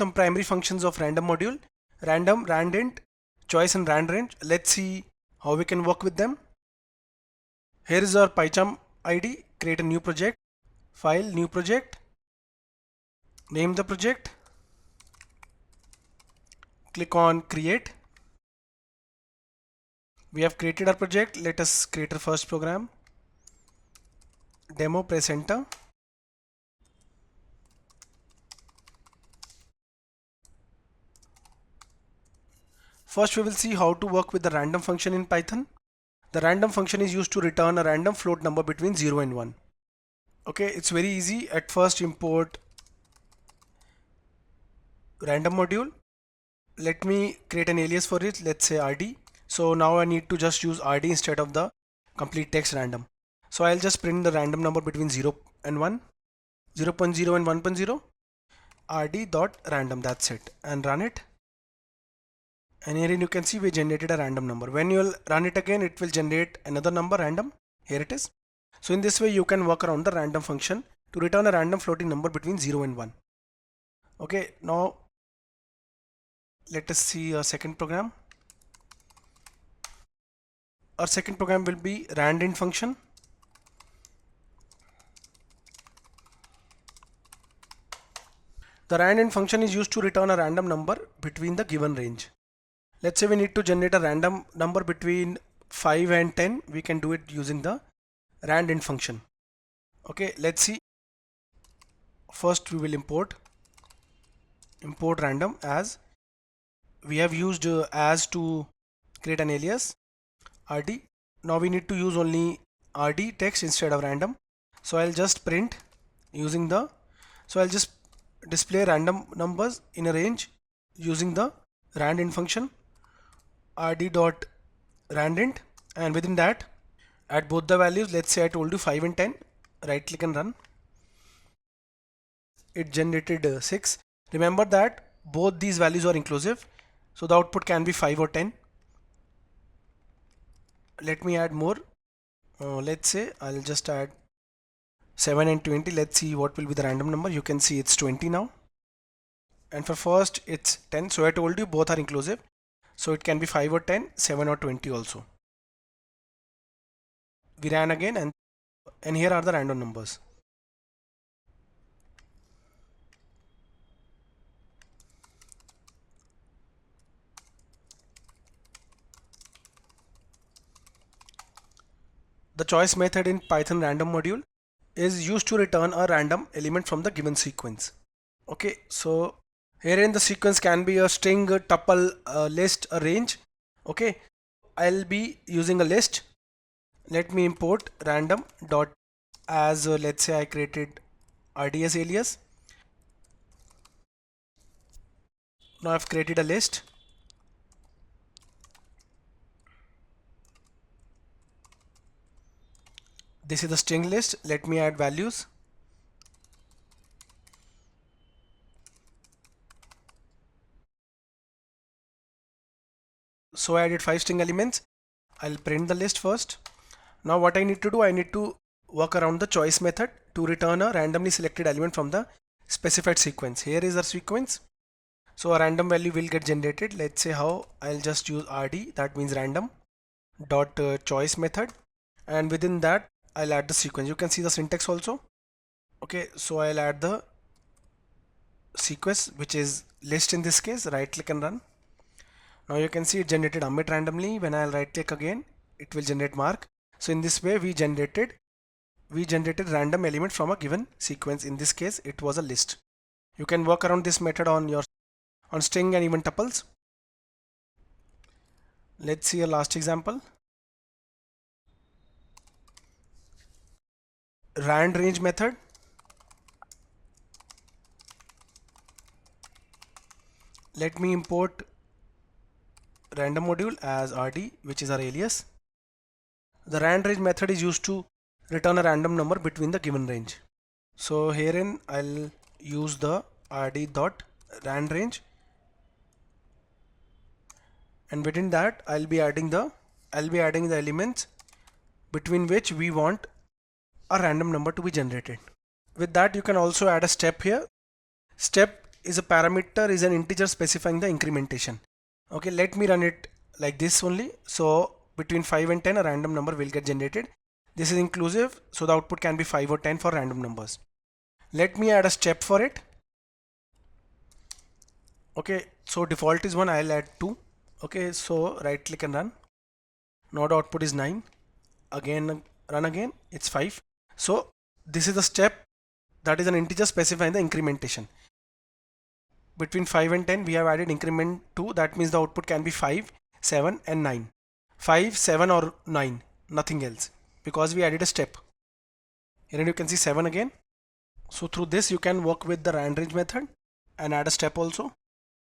some primary functions of random module: random, randint, choice and randrange. Let's see how we can work with them. Here is our PyCharm ID. Create a new project, file, new project, name the project, click on create. We have created our project. Let us create our first program. Demo, press enter. First we will see how to work with the random function in Python. The random function is used to return a random float number between 0 and 1. Okay, it's very easy. At first import random module. Let me create an alias for it. Let's say RD. So now I need to just use RD instead of the complete text random. So I'll just print the random number between 0 and 1, 0.0 and 1.0, rd dot random. That's it, and run it. And here you can see we generated a random number. When you will run it again, it will generate another number random. Here it is. So in this way you can work around the random function to return a random floating number between 0 and 1. Okay, now let us see a second program. Our second program will be randint function. The randint function is used to return a random number between the given range. Let's say we need to generate a random number between 5 and 10. We can do it using the randint function. Okay, let's see. First we will import random as. We have used as to create an alias rd. Now we need to use only rd text instead of random. So I'll just print using the, so I'll just display random numbers in a range using the randint function, rd dot randint, and within that add both the values. Let's say I told you 5 and 10. Right click and run. It generated 6. Remember that both these values are inclusive, so the output can be 5 or 10. Let me add more. Let's say I'll just add 7 and 20. Let's see what will be the random number. You can see it's 20 now, and for first it's 10. So I told you both are inclusive, so it can be 5 or 10, 7 or 20 also. We ran again, and here are the random numbers. The choice method in Python random module is used to return a random element from the given sequence. Okay, so here in the sequence can be a string, a tuple, a list, a range. Okay, I'll be using a list. Let me import random dot as let's say I created RDS alias. Now I've created a list. This is the string list. Let me add values. So I added 5 string elements. I'll print the list first. Now what I need to do, I need to work around the choice method to return a randomly selected element from the specified sequence. Here is our sequence. So a random value will get generated. Let's say how. I'll just use rd, that means random dot choice method, and within that I'll add the sequence. You can see the syntax also. Okay, so I'll add the sequence, which is list in this case. Right click and run. Now you can see it generated Amit randomly. When I'll right click again, it will generate Mark. So in this way we generated random element from a given sequence. In this case it was a list. You can work around this method on string and even tuples. Let's see a last example. Randrange method. Let me import random module as rd, which is our alias. The randrange method is used to return a random number between the given range. So herein I'll use the rd dot randrange, and within that I'll be adding the elements between which we want a random number to be generated. With that you can also add a step here. Step is a parameter, is an integer specifying the incrementation. Okay, let me run it like this only. So between 5 and 10 a random number will get generated. This is inclusive, so the output can be 5 or 10 for random numbers. Let me add a step for it. Okay, so default is 1, I'll add 2. Okay, so right click and run. Now the output is 9. Again, run again, it's 5. So this is the step, that is an integer specifying the incrementation. Between 5 and 10 we have added increment 2, that means the output can be 5, 7 and 9. 5, 7 or 9, nothing else, because we added a step. Here you can see 7 again. So through this you can work with the randrange method and add a step also.